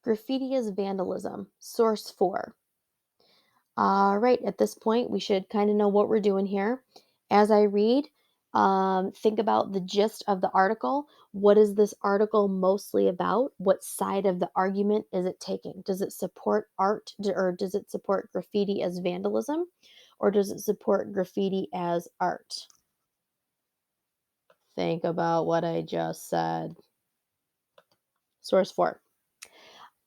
Graffiti as vandalism. Source 4. All right, at this point, we should kind of know what we're doing here. As I read, think about the gist of the article. What is this article mostly about? What side of the argument is it taking? Does it support or does it support graffiti as vandalism? Or does it support graffiti as art? Think about what I just said. Source 4.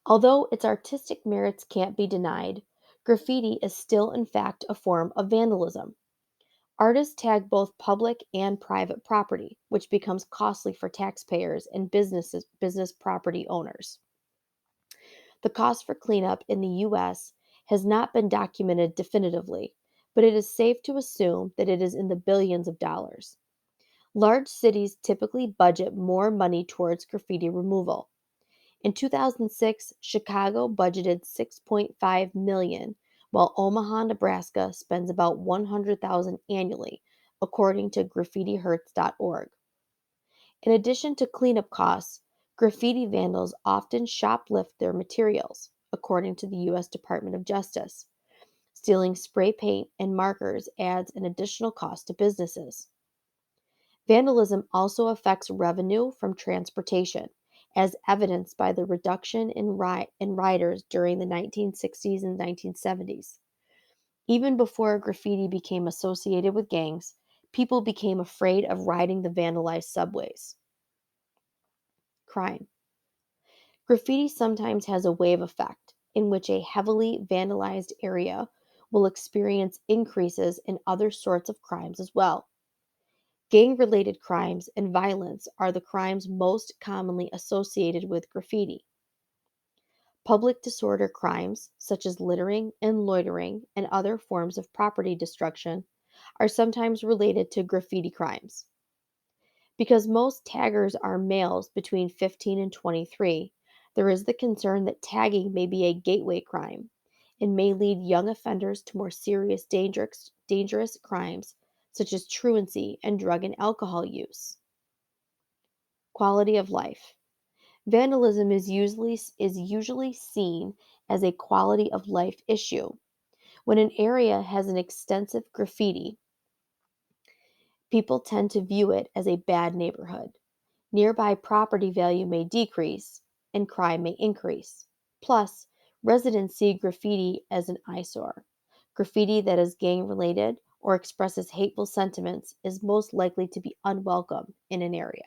Although its artistic merits can't be denied, graffiti is still, in fact, a form of vandalism. Artists tag both public and private property, which becomes costly for taxpayers and business property owners. The cost for cleanup in the US has not been documented definitively, but it is safe to assume that it is in the billions of dollars. Large cities typically budget more money towards graffiti removal. In 2006, Chicago budgeted 6.5 million, while Omaha, Nebraska spends about 100,000 annually, according to graffitihurts.org. In addition to cleanup costs, graffiti vandals often shoplift their materials, according to the US Department of Justice. Stealing spray paint and markers adds an additional cost to businesses. Vandalism also affects revenue from transportation, as evidenced by the reduction in riders during the 1960s and 1970s. Even before graffiti became associated with gangs, people became afraid of riding the vandalized subways. Crime. Graffiti sometimes has a wave effect in which a heavily vandalized area will experience increases in other sorts of crimes as well. Gang related crimes and violence are the crimes most commonly associated with graffiti. Public disorder crimes, such as littering and loitering and other forms of property destruction, are sometimes related to graffiti crimes. Because most taggers are males between 15 and 23, there is the concern that tagging may be a gateway crime and may lead young offenders to more serious dangerous crimes such as truancy and drug and alcohol use. Quality of life. Vandalism is usually seen as a quality of life issue. When an area has an extensive graffiti, people tend to view it as a bad neighborhood. Nearby property value may decrease and crime may increase. Plus, residents see graffiti as an eyesore. Graffiti that is gang related or expresses hateful sentiments is most likely to be unwelcome in an area.